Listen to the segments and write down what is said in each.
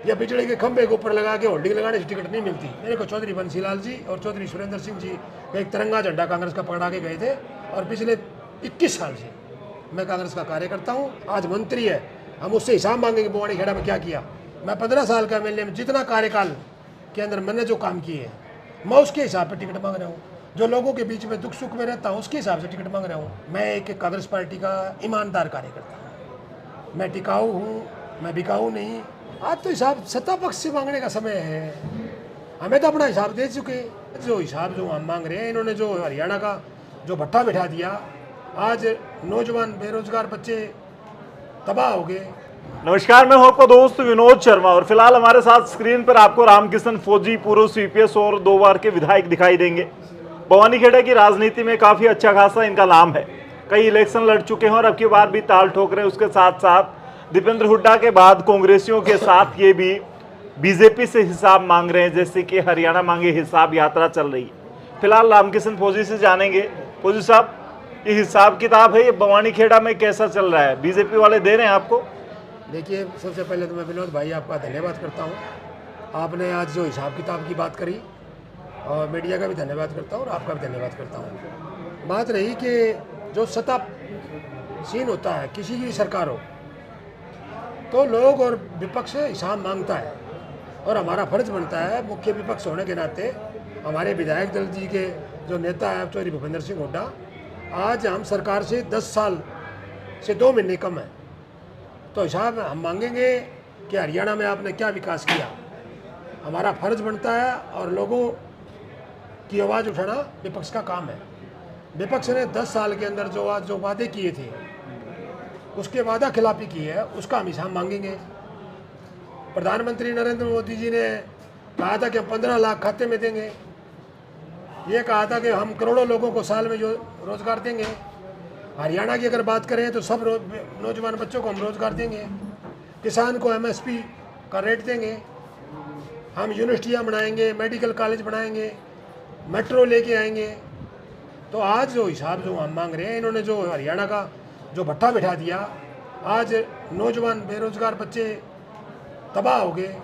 या बिजली के खंभे के ऊपर लगा के होल्डिंग लगाने से टिकट नहीं मिलती। मेरे को चौधरी बंसीलाल जी और चौधरी सुरेंद्र सिंह जी एक तिरंगा झंडा कांग्रेस का पकड़ा के गए थे, और पिछले 21 साल से मैं कांग्रेस का कार्यकर्ता हूँ। आज मंत्री है, हम उससे हिसाब मांगेंगे बवानी खेड़ा में क्या किया। मैं 15 साल का एमएलए में जितना कार्यकाल के अंदर मैंने जो काम किए हैं, मैं उसके हिसाब पर टिकट मांग रहा हूँ। जो लोगों के बीच में दुख सुख में रहता हूँ उसके हिसाब से टिकट मांग रहा हूँ। मैं एक कांग्रेस पार्टी का ईमानदार कार्यकर्ता हूँ, मैं टिकाऊ हूँ, मैं बिकाऊ नहीं। आज तो हिसाब सत्ता पक्ष से मांगने का समय है। हमें तो अपना हिसाब दे चुके। जो हिसाब जो हम मांग रहे हैं, इन्होंने जो हरियाणा का जो भट्टा बिठा दिया, आज नौजवान बेरोजगार बच्चे तबाह हो गए। नमस्कार, मैं हूं आपका दोस्त विनोद शर्मा और फिलहाल हमारे साथ स्क्रीन पर आपको रामकिशन फौजी, पूर्व सीपीएस और 2 बार के विधायक दिखाई देंगे। बवानीखेड़ा की राजनीति में काफी अच्छा खासा इनका नाम है, कई इलेक्शन लड़ चुके हैं और अब की बार भी ताल ठोक रहे हैं। उसके साथ साथ दीपेंद्र हुड्डा के बाद कांग्रेसियों के साथ ये भी बीजेपी से हिसाब मांग रहे हैं, जैसे कि हरियाणा मांगे हिसाब यात्रा चल रही है। फिलहाल रामकिशन फौजी से जानेंगे। फौजी साहब, ये हिसाब किताब है, ये बवानीखेड़ा में कैसा चल रहा है? बीजेपी वाले दे रहे हैं आपको? देखिए, सबसे पहले तो मैं विनोद भाई आपका धन्यवाद करता हूँ। आपने आज जो हिसाब किताब की बात करी, और मीडिया का भी धन्यवाद करता हूँ और आपका भी धन्यवाद करता हूँ। बात रही कि जो सत्ता सीन होता है, किसी की भी सरकार हो, तो लोग और विपक्ष हिसाब मांगता है, और हमारा फर्ज बनता है मुख्य विपक्ष होने के नाते। हमारे विधायक दल जी के जो नेता है चौधरी भूपेंद्र सिंह हुड्डा, आज हम सरकार से 10 साल से 2 महीने कम है, तो हिसाब हम मांगेंगे कि हरियाणा में आपने क्या विकास किया। हमारा फर्ज बनता है, और लोगों की आवाज़ उठाना विपक्ष का काम है। विपक्ष ने 10 साल के अंदर जो वादे किए थे, उसके वादा खिलाफी की है, उसका हम हिसाब मांगेंगे। प्रधानमंत्री नरेंद्र मोदी जी ने कहा था कि हम 15 लाख खाते में देंगे। ये कहा था कि हम करोड़ों लोगों को साल में जो रोजगार देंगे। हरियाणा की अगर बात करें तो सब नौजवान बच्चों को हम रोजगार देंगे, किसान को एमएसपी का रेट देंगे, हम यूनिवर्सिटियाँ बनाएंगे, मेडिकल कॉलेज बनाएंगे, मेट्रो लेके आएंगे। तो आज जो हिसाब जो हम मांग रहे हैं, इन्होंने जो हरियाणा का जो भट्टा बिठा दिया, आज नौजवान बेरोजगार बच्चे तबाह हो गए,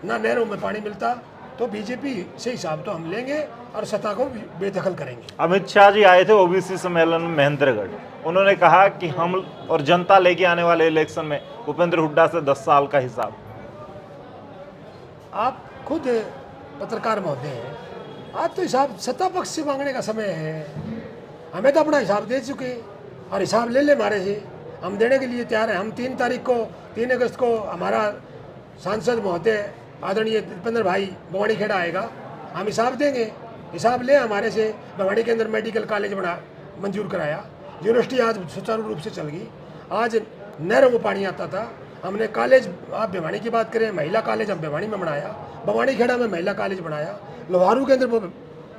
ना नहरों में पानी मिलता। तो बीजेपी से हिसाब तो हम लेंगे और सत्ता को बेदखल करेंगे। अमित शाह जी आए थे ओबीसी सम्मेलन में महेंद्रगढ़, उन्होंने कहा कि हम और जनता लेके आने वाले इलेक्शन में भूपेंद्र हुड्डा से 10 साल का हिसाब। आप खुद पत्रकार महोदय हैं, आज तो हिसाब सत्ता पक्ष से मांगने का समय है। हमें तो अपना हिसाब दे चुके, और हिसाब ले हमारे से, हम देने के लिए तैयार हैं। हम 3 अगस्त को हमारा सांसद महोदय आदरणीय दीपेंद्र भाई बवानीखेड़ा आएगा, हम हिसाब देंगे। हिसाब ले हमारे से। बवानी के अंदर मेडिकल कॉलेज मंजूर कराया, यूनिवर्सिटी आज सुचारू रूप से चल गई। आज नहरों में पानी आता था, हमने कॉलेज, आप भिवानी की बात करें, महिला कॉलेज हम भिवानी में बनाया, बवानीखेड़ा में महिला कॉलेज बनाया, लोहारू के अंदर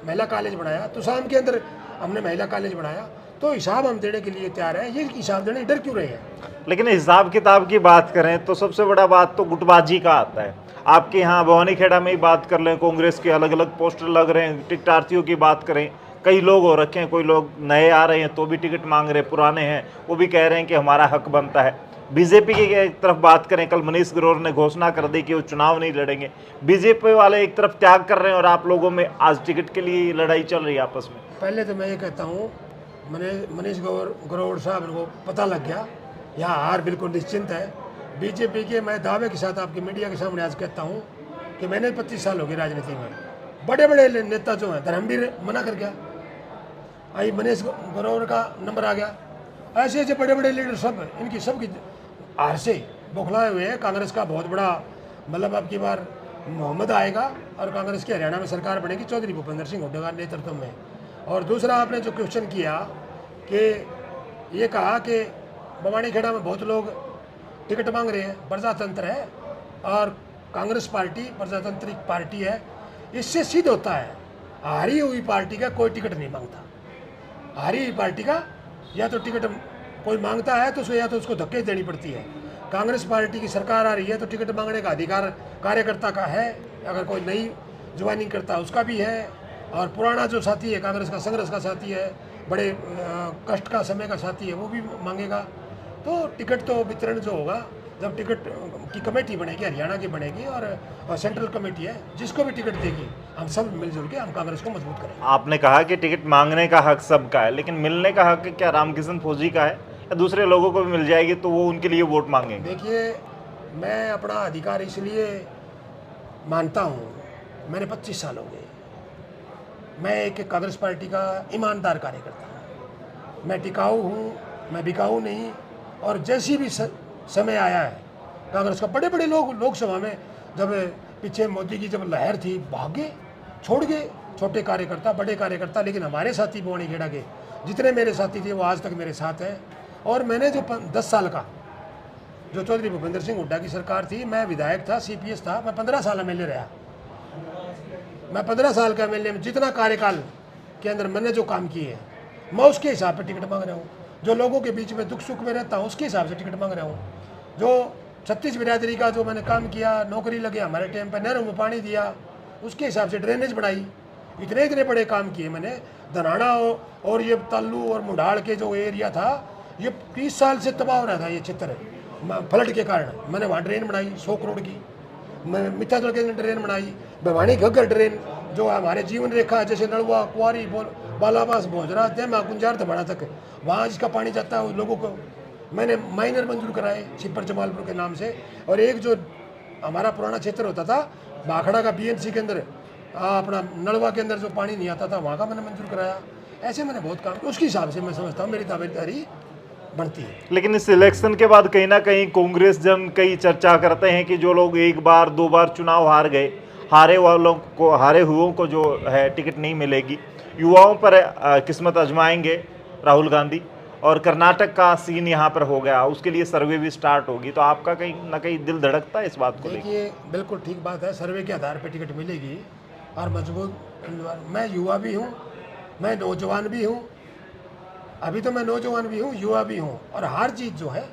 महिला कॉलेज बनाया, तुसाम के अंदर हमने महिला कॉलेज बनाया। तो हिसाब हम देने के लिए तैयार है। ये हिसाब देने डर क्यों रहे हैं? लेकिन हिसाब किताब की बात करें तो सबसे बड़ा बात तो गुटबाजी का आता है। आपके यहाँ बवानीखेड़ा में ही बात कर लें, कांग्रेस के अलग अलग पोस्टर लग रहे हैं। टिकटार्थियों की बात करें, कई लोग हो रखे हैं, कोई लोग नए आ रहे हैं तो भी टिकट मांग रहे हैं, पुराने हैं वो भी कह रहे हैं कि हमारा हक बनता है। बीजेपी की एक तरफ बात करें, कल मनीष ग्रोवर ने घोषणा कर दी कि वो चुनाव नहीं लड़ेंगे। बीजेपी वाले एक तरफ त्याग कर रहे हैं और आप लोगों में आज टिकट के लिए लड़ाई चल रही है आपस में। पहले तो मैं ये कहता हूँ, मनीष ग्रोवर साहब को पता लग गया, यहाँ हार बिल्कुल निश्चिंत है। बीजेपी के मैं दावे के साथ आपके मीडिया के सामने आज कहता हूँ कि मैंने 25 साल हो गए राजनीति में। बड़े बड़े नेता जो हैं, धर्मवीर मना कर गया, आई मनीष ग्रोवर का नंबर आ गया। ऐसे ऐसे बड़े बड़े लीडर सब इनकी सबकी हार से बौखलाए हुए हैं। कांग्रेस का बहुत बड़ा मतलब अब की बार मोहम्मद आएगा और कांग्रेस की हरियाणा में सरकार बनेगी चौधरी भूपेंद्र सिंह हुड्डा के नेतृत्व में। और दूसरा, आपने जो क्वेश्चन किया कि ये कहा कि बवानीखेड़ा में बहुत लोग टिकट मांग रहे हैं, प्रजातंत्र है और कांग्रेस पार्टी प्रजातांत्रिक पार्टी है, इससे सिद्ध होता है हारी हुई पार्टी का कोई टिकट नहीं मांगता। हारी हुई पार्टी का या तो टिकट कोई मांगता है तो उसको या तो उसको धक्के देनी पड़ती है। कांग्रेस पार्टी की सरकार आ रही है तो टिकट मांगने का अधिकार कार्यकर्ता का है, अगर कोई नई ज्वाइनिंग करता उसका भी है, और पुराना जो साथी है कांग्रेस का, संघर्ष का साथी है, बड़े कष्ट का समय का साथी है, वो भी मांगेगा। तो टिकट तो वितरण जो होगा जब टिकट की कमेटी बनेगी, हरियाणा की बनेगी और सेंट्रल कमेटी है, जिसको भी टिकट देगी, हम सब मिलजुल के हम कांग्रेस को मजबूत करेंगे। आपने कहा कि टिकट मांगने का हक सबका है, लेकिन मिलने का हक क्या रामकिशन फौजी का है या दूसरे लोगों को भी मिल जाएगी तो वो उनके लिए वोट मांगेंगे? देखिए, मैं अपना अधिकार इसलिए मानता हूँ, मैंने 25 साल हो गए, मैं एक कांग्रेस पार्टी का ईमानदार कार्यकर्ता हूँ, मैं टिकाऊ हूँ, मैं बिकाऊ नहीं। और जैसी भी समय आया है कांग्रेस का, बड़े बड़े लोग लोकसभा में जब पीछे मोदी की जब लहर थी, भागे, छोड़ गए छोटे कार्यकर्ता, बड़े कार्यकर्ता। लेकिन हमारे साथी बवानी खेड़ा के जितने मेरे साथी थे वो आज तक मेरे साथ हैं। और मैंने जो 10 साल का, जो चौधरी भूपेंद्र सिंह हुड्डा की सरकार थी, मैं विधायक था, CPS था, मैं 15 साल MLA रहा। मैं 15 साल का MLA में जितना कार्यकाल के अंदर मैंने जो काम किए हैं, मैं उसके हिसाब से टिकट मांग रहा हूँ। जो लोगों के बीच में दुख सुख में रहता हूँ, उसके हिसाब से टिकट मांग रहा हूँ। जो 36 बिरादरी का जो मैंने काम किया, नौकरी लगे, हमारे टाइम पर नहरों में पानी दिया, उसके हिसाब से ड्रेनेज बनाई, इतने बड़े काम किए मैंने। धनाड़ा और ये ताल्लू और मुंडाल के जो एरिया था, ये 30 साल से तबाह हो रहा था, ये क्षेत्र फ्लड के कारण। मैंने वहाँ ड्रेन बनाई 100 करोड़ की, मैं मिठाजोल के अंदर ड्रेन बनाई, भिवानी घग्गर ड्रेन जो हमारे जीवन रेखा जैसे नलवा, कुआरी, बालाबास, भोजरा, देमा, कुंजार धबाड़ा तक, वहाँ जिसका पानी जाता है उन लोगों को मैंने माइनर मंजूर कराए छिपर जमालपुर के नाम से। और एक जो हमारा पुराना क्षेत्र होता था भाखड़ा का, BNC के अंदर अपना नलवा के अंदर जो पानी नहीं आता था, वहाँ का मैंने मंजूर कराया। ऐसे मैंने बहुत काम किया, उसके हिसाब से मैं समझता हूँ मेरी दावेदारी बनती है। लेकिन इस इलेक्शन के बाद कहीं ना कहीं कांग्रेस जन कई चर्चा करते हैं कि जो लोग एक बार 2 बार चुनाव हार गए, हारे हुओं को जो है टिकट नहीं मिलेगी, युवाओं पर किस्मत आजमाएंगे राहुल गांधी। और कर्नाटक का सीन यहाँ पर हो गया, उसके लिए सर्वे भी स्टार्ट होगी, तो आपका कहीं ना कहीं दिल धड़कता है इस बात को लेकर? देखिए, बिल्कुल ठीक बात है, सर्वे के आधार पर टिकट मिलेगी और मजबूत। मैं युवा भी हूँ, मैं नौजवान भी हूँ, अभी तो मैं नौजवान भी हूँ, युवा भी हूँ। और हार जीत जो है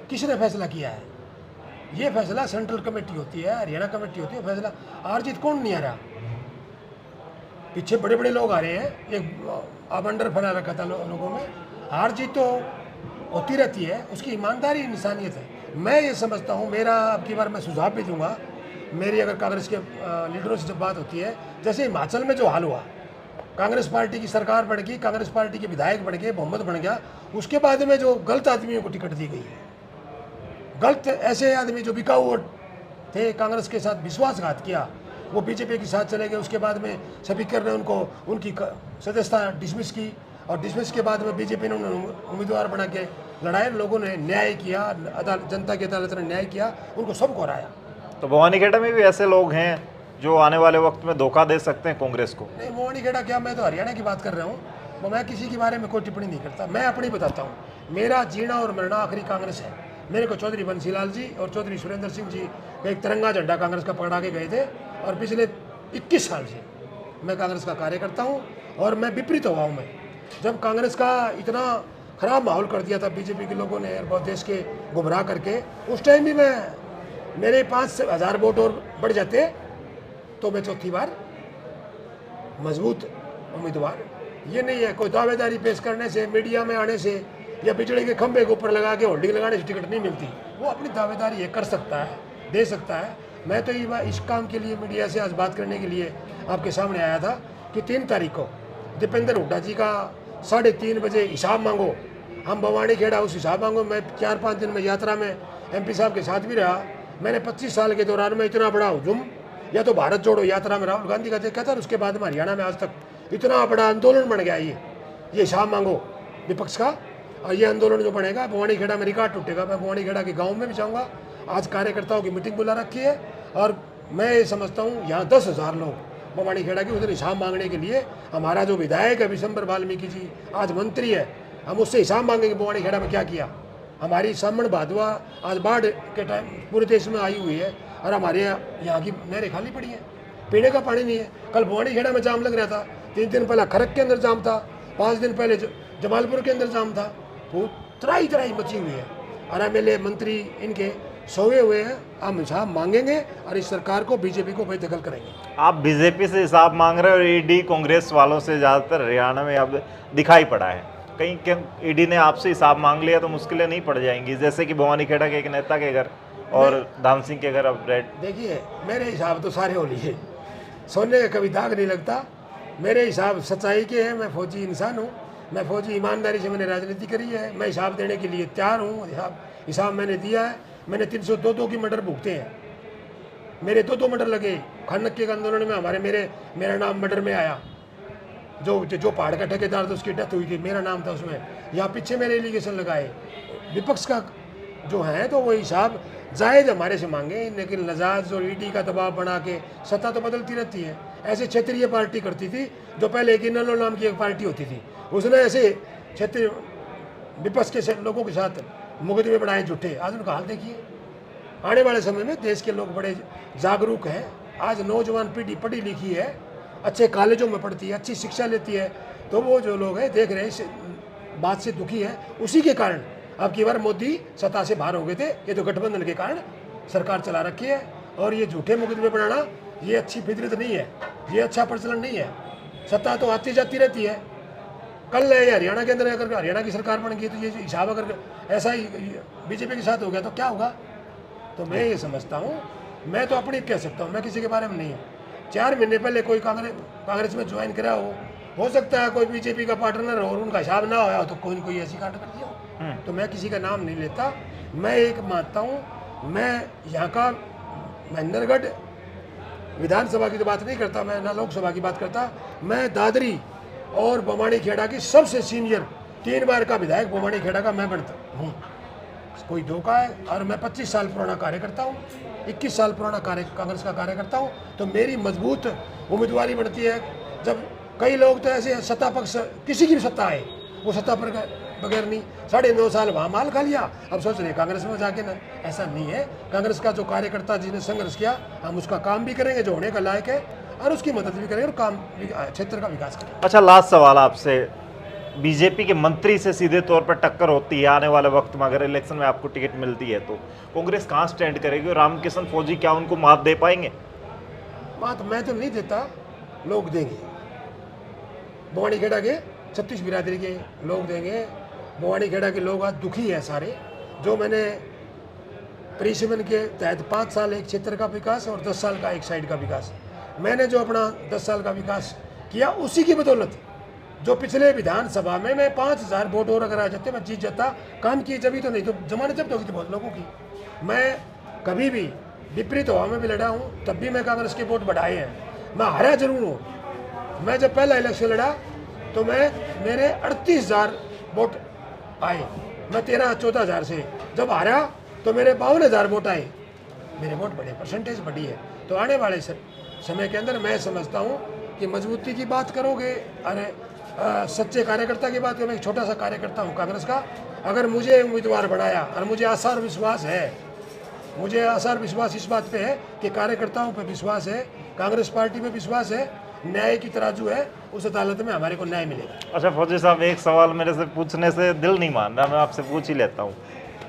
किसने फैसला किया है? ये फैसला सेंट्रल कमेटी होती है, हरियाणा कमेटी होती है फैसला। हार जीत कौन नहीं आ रहा? पीछे बड़े बड़े लोग आ रहे हैं, एक अबंडर फैला रखा था लोगों में। हार जीत तो होती रहती है, उसकी ईमानदारी इंसानियत है। मैं ये समझता हूँ, मेरा अब की बार मैं सुझाव भी दूंगा, मेरी अगर कांग्रेस के लीडरों से जब बात होती है, जैसे हिमाचल में जो हाल हुआ, कांग्रेस पार्टी की सरकार बन गई, कांग्रेस पार्टी के विधायक बन गए, बहुमत बन गया, उसके बाद में जो गलत आदमियों को टिकट दी गई है, गलत ऐसे आदमी जो बिकाऊ वोट थे, कांग्रेस के साथ विश्वासघात किया, वो बीजेपी के साथ चले गए। उसके बाद में स्पीकर ने उनकी सदस्यता डिसमिस की और डिसमिस के बाद में बीजेपी ने उम्मीदवार बना के लड़ाए। लोगों ने न्याय किया, जनता की अदालत ने न्याय किया, उनको सबको हराया। तो भवानी खेड़ा में भी ऐसे लोग हैं जो आने वाले वक्त में धोखा दे सकते हैं कांग्रेस को? नहीं, भवानी खेड़ा क्या, मैं तो हरियाणा की बात कर रहा हूँ, मैं किसी के बारे में कोई टिप्पणी नहीं करता। मैं अपनी बताता हूँ, मेरा जीना और मरना आखिरी कांग्रेस है। मेरे को चौधरी बंसीलाल जी और चौधरी सुरेंद्र सिंह जी एक तिरंगा झंडा कांग्रेस का पकड़ा के गए थे, और पिछले 21 साल से मैं कांग्रेस का कार्यकर्ता हूँ। और मैं विपरीत हुआ हूँ, मैं जब कांग्रेस का इतना खराब माहौल कर दिया था बीजेपी के लोगों ने, बहुत देश के गुमराह करके, उस टाइम भी मेरे 5,000 वोट और बढ़ जाते तो मैं चौथी बार मजबूत उम्मीदवार। ये नहीं है कोई दावेदारी पेश करने से, मीडिया में आने से या बिजली के खंभे के ऊपर लगा के होल्डिंग लगाने से टिकट नहीं मिलती। वो अपनी दावेदारी कर सकता है, दे सकता है। मैं तो इस काम के लिए मीडिया से आज बात करने के लिए आपके सामने आया था कि 3 तारीख को दीपेंद्र हुड्डा जी का 3:30 बजे हिसाब मांगो, हम भवानी खेड़ा उस हिसाब मांगो। मैं 4-5 दिन में यात्रा में MP साहब के साथ भी रहा। मैंने 25 साल के दौरान में इतना बड़ा हुजूम, या तो भारत जोड़ो यात्रा में राहुल गांधी का देखा था, उसके बाद में हरियाणा में आज तक इतना बड़ा आंदोलन बन गया ये हिसाब मांगो विपक्ष का। और ये आंदोलन जो बनेगा, भवानी खेड़ा में रिकॉर्ड टूटेगा। मैं भवानी खेड़ा के गाँव में भी जाऊँगा, आज कार्यकर्ताओं की मीटिंग बुला रखी है, और मैं ये समझता हूँ यहाँ 10,000 लोग भवानी खेड़ा की उधर हिसाब मांगने के लिए। हमारा जो विधायक है विशंबर वाल्मीकि जी, आज मंत्री है, हम उससे हिसाब मांगेंगे भवानी खेड़ा में क्या किया। हमारी सामण भादवा आज बाढ़ के टाइम पूरे देश में आई हुई है, और हमारे यहाँ की नहरें खाली पड़ी हैं, पीने का पानी नहीं है। कल भवानी खेड़ा में जाम लग रहा था, 3 दिन पहले खरक के अंदर जाम था, 5 दिन पहले जमालपुर के अंदर जाम था। वो त्राही मची हुई है, और MLA मंत्री इनके सोए हुए हैं। हम हिसाब मांगेंगे और इस सरकार को, बीजेपी को बेदखल करेंगे। आप बीजेपी से हिसाब मांग रहे हो, और ED कांग्रेस वालों से ज़्यादातर हरियाणा में अब दिखाई पड़ा है, कहीं ईडी ने आपसे हिसाब मांग लिया तो मुश्किलें नहीं पड़ जाएंगी, जैसे कि भवानी खेड़ा के एक नेता के घर और धाम सिंह के घर अब रेड? देखिए, मेरे हिसाब तो सारे हो लिए, सोने का कभी दाग नहीं लगता। मेरे हिसाब सच्चाई के हैं। मैं फौजी इंसान हूँ, मैं फौजी ईमानदारी से मैंने राजनीति करी है। मैं हिसाब देने के लिए तैयार हूँ। हिसाब मैंने दिया है। मैंने 302 की मर्डर भुगते हैं। मेरे 2 मर्डर लगे। खानक के आंदोलन में मेरा नाम मर्डर में आया। जो पहाड़ का ठेकेदार था उसकी डेथ हुई थी, मेरा नाम था उसमें। यहाँ पीछे मेरे एलिगेशन लगाए। विपक्ष का जो है तो वो हिसाब जायज़ हमारे से मांगे, लेकिन नजाज और ईडी का दबाव बना के सत्ता तो बदलती रहती है। ऐसे क्षेत्रीय पार्टी करती थी, जो पहले एक इनेलो नाम की एक पार्टी होती थी, उसने ऐसे क्षेत्रीय विपक्ष के लोगों के साथ मुकदमे बढ़ाए झूठे। आज उनका हाल देखिए। आने वाले समय में देश के लोग बड़े जागरूक हैं। आज नौजवान पीढ़ी पढ़ी लिखी है, अच्छे कॉलेजों में पढ़ती है, अच्छी शिक्षा लेती है। तो वो जो लोग हैं देख रहे हैं, इस बात से दुखी है। उसी के कारण अब की बार मोदी सत्ता से बाहर हो गए थे। ये तो गठबंधन के कारण सरकार चला रखी है। और ये झूठे मुकदमे बनाना ये अच्छी फितरत नहीं है, ये अच्छा प्रचलन नहीं है। सत्ता तो आती जाती रहती है। कल है हरियाणा के अंदर अगर हरियाणा की सरकार बन गई तो ये हिसाब अगर ऐसा ही बीजेपी के साथ हो गया तो क्या होगा? तो मैं ये समझता हूँ, मैं तो अपनी कह सकता हूँ, मैं किसी के बारे में नहीं है। 4 महीने पहले कोई कांग्रेस में ज्वाइन करा हो सकता है कोई बीजेपी का पार्टनर हो और उनका हिसाब ना होया हो तो कोई न कोई ऐसी कांड कर दिया हो। तो मैं किसी का नाम नहीं लेता। मैं एक मानता हूँ, मैं यहाँ का महेंद्रगढ़ विधानसभा की तो बात नहीं करता, मैं ना लोकसभा की बात करता। मैं दादरी और बवानी खेड़ा की सबसे सीनियर 3 बार का विधायक बवानी खेड़ा का मैं बनता हूँ। कोई धोखा है? और मैं 25 साल पुराना कार्यकर्ता हूँ, 21 साल पुराना कांग्रेस का कार्यकर्ता हूँ। तो मेरी मजबूत उम्मीदवारी बढ़ती है। जब कई लोग तो ऐसे सत्ता पक्ष, किसी की भी सत्ता है, वो सत्ता पर बगैर नहीं 9.5 साल वहाँ माल खा लिया, अब सोच रहे कांग्रेस में जाके ना। ऐसा नहीं है। कांग्रेस का जो कार्यकर्ता जिसने संघर्ष किया, हम उसका काम भी करेंगे जो होने का लायक है, और उसकी मदद भी करेंगे और काम क्षेत्र का विकास करेंगे। अच्छा, लास्ट सवाल आपसे, बीजेपी के मंत्री से सीधे तौर पर टक्कर होती है आने वाले वक्त में, अगर इलेक्शन में आपको टिकट मिलती है तो कांग्रेस कहाँ स्टैंड करेगी और रामकिशन फौजी क्या उनको मात दे पाएंगे? मात मैं तो नहीं देता, लोग देंगे। बवानी खेड़ा के 36 बिरादरी के लोग देंगे। बवानी खेड़ा के लोग आज दुखी है सारे। जो मैंने परिसीमन के तहत 5 साल एक क्षेत्र का विकास और 10 साल का एक साइड का विकास, मैंने जो अपना 10 साल का विकास किया, उसी की बदौलत जो पिछले विधानसभा में मैं 5000 वोट और अगर आ जाते मैं जीत जाता। काम किए जब ही तो, नहीं तो जमानत जब्त होगी थी बहुत लोगों की। मैं कभी भी विपरीत हवा में भी लड़ा हूँ, तब भी मैं कांग्रेस के वोट बढ़ाए हैं। मैं हारा जरूर हूँ। मैं जब पहला इलेक्शन लड़ा तो मेरे 38,000 वोट आए। मैं 13-14,000 से जब हारा तो मेरे 52,000 वोट आए। मेरे वोट बढ़े, परसेंटेज बढ़ी है। तो आने वाले समय के अंदर मैं समझता हूँ कि मजबूती की बात करोगे, अरे सच्चे कार्यकर्ता की बात करोगे। मैं एक छोटा सा कार्यकर्ता हूँ कांग्रेस का। अगर मुझे उम्मीदवार बनाया और मुझे आसार विश्वास है, मुझे आसार विश्वास इस बात पे है कि कार्यकर्ताओं पे विश्वास है, कांग्रेस पार्टी पे विश्वास है, न्याय की तराजू है, उस अदालत में हमारे को न्याय मिलेगा। अच्छा फौजी साहब, एक सवाल मेरे से पूछने से दिल नहीं मान रहा, मैं आपसे पूछ ही लेता हूँ।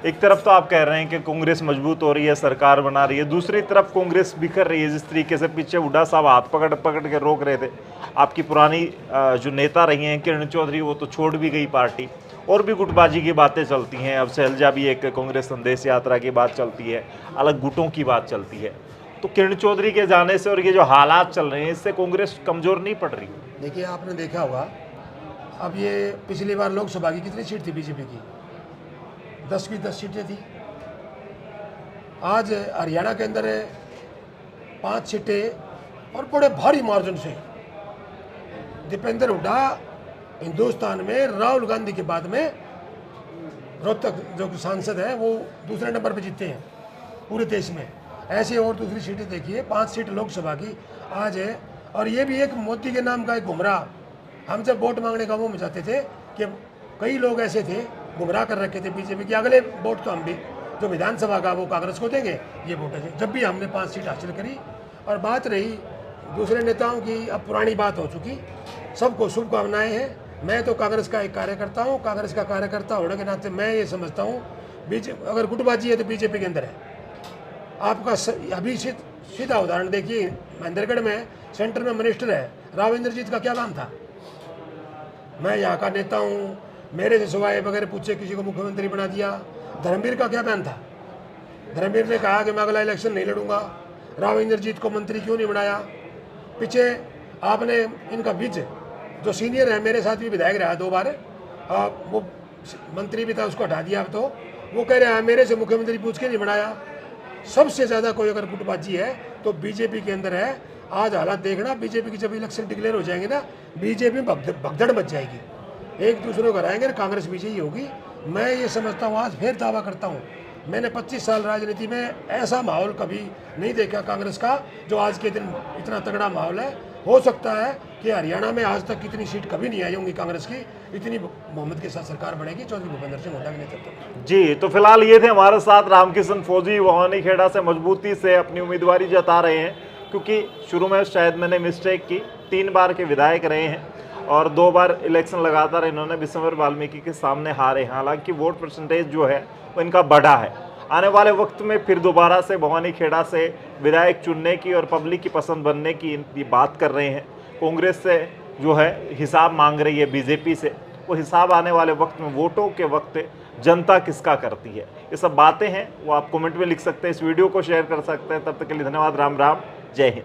एक तरफ तो आप कह रहे हैं कि कांग्रेस मजबूत हो रही है, सरकार बना रही है, दूसरी तरफ कांग्रेस बिखर रही है। जिस तरीके से पीछे हुड्डा साहब हाथ पकड़ पकड़ के रोक रहे थे, आपकी पुरानी जो नेता रही हैं किरण चौधरी, वो तो छोड़ भी गई पार्टी, और भी गुटबाजी की बातें चलती हैं। अब शैलजा भी एक कांग्रेस संदेश यात्रा की बात चलती है, अलग गुटों की बात चलती है। तो किरण चौधरी के जाने से और ये जो हालात चल रहे हैं, इससे कांग्रेस कमजोर नहीं पड़ रही? देखिए, आपने देखा होगा, अब ये पिछली बार लोकसभा की कितनी सीट थी बीजेपी की? 10 की 10 सीटें थी। आज हरियाणा के अंदर 5 सीटें और बड़े भारी मार्जिन से दीपेंद्र हुड्डा हिंदुस्तान में राहुल गांधी के बाद में रोहतक जो सांसद हैं वो दूसरे नंबर पर जीते हैं पूरे देश में। ऐसे और दूसरी सीटें देखिए, 5 सीट लोकसभा की आज है। और ये भी एक मोदी के नाम का एक गुमराह। हम जब वोट मांगने गाँवों में जाते थे कि कई लोग ऐसे थे गुमराह कर रखे थे बीजेपी के, अगले वोट तो हम भी जो विधानसभा का वो कांग्रेस को देंगे, ये वोट है। जब भी हमने 5 सीट हासिल करी। और बात रही दूसरे नेताओं की, अब पुरानी बात हो चुकी। सबको शुभकामनाएं हैं। मैं तो कांग्रेस का एक कार्यकर्ता हूँ। कांग्रेस का कार्यकर्ता होने के नाते मैं ये समझता हूँ, अगर गुटबाजी है तो बीजेपी के अंदर है। आपका अभी सीधा उदाहरण देखिए, महेंद्रगढ़ में सेंटर में मिनिस्टर है राव इंद्रजीत का क्या काम था? मैं यहाँ का नेता हूँ, मेरे से सिवाय बगैर पूछे किसी को मुख्यमंत्री बना दिया। धर्मवीर का क्या बयान था? धर्मवीर ने कहा कि मैं अगला इलेक्शन नहीं लड़ूंगा। राव इंद्रजीत को मंत्री क्यों नहीं बनाया? पीछे आपने इनका विज जो सीनियर है, मेरे साथ भी विधायक रहा 2 बार, वो मंत्री भी था, उसको हटा दिया। अब तो वो कह रहे हैं मेरे से मुख्यमंत्री पूछ के नहीं बनाया। सबसे ज़्यादा कोई अगर गुटबाजी है तो बीजेपी के अंदर है। आज हालात देखना, बीजेपी की जब इलेक्शन डिक्लेयर हो जाएंगे ना, बीजेपी में भगदड़ मच जाएगी, एक दूसरे को हराएंगे, कांग्रेस विजयी होगी। मैं ये समझता हूँ, आज फिर दावा करता हूँ, मैंने 25 साल राजनीति में ऐसा माहौल कभी नहीं देखा कांग्रेस का जो आज के दिन इतना तगड़ा माहौल है। हो सकता है कि हरियाणा में आज तक इतनी सीट कभी नहीं आई होंगी कांग्रेस की, इतनी मोहम्मद के साथ सरकार बनेगी चौधरी भूपेंद्र सिंह हुड्डा के नेतृत्व में। जी, तो फिलहाल ये थे हमारे साथ रामकिशन फौजी, भवानी खेड़ा से मजबूती से अपनी उम्मीदवारी जता रहे हैं, क्योंकि शुरू में शायद मैंने मिस्टेक की। 3 बार के विधायक रहे हैं और 2 बार इलेक्शन लगातार इन्होंने विश्वम्भर वाल्मीकि के सामने हारे। हालांकि वोट परसेंटेज जो है वो इनका बढ़ा है। आने वाले वक्त में फिर दोबारा से भवानी खेड़ा से विधायक चुनने की और पब्लिक की पसंद बनने की इनकी बात कर रहे हैं। कांग्रेस से जो है हिसाब मांग रही है बीजेपी से, वो हिसाब आने वाले वक्त में वोटों के वक्त जनता किसका करती है, ये सब बातें हैं वो आप कमेंट में लिख सकते हैं, इस वीडियो को शेयर कर सकते हैं। तब तक के लिए धन्यवाद। राम राम, जय हिंद।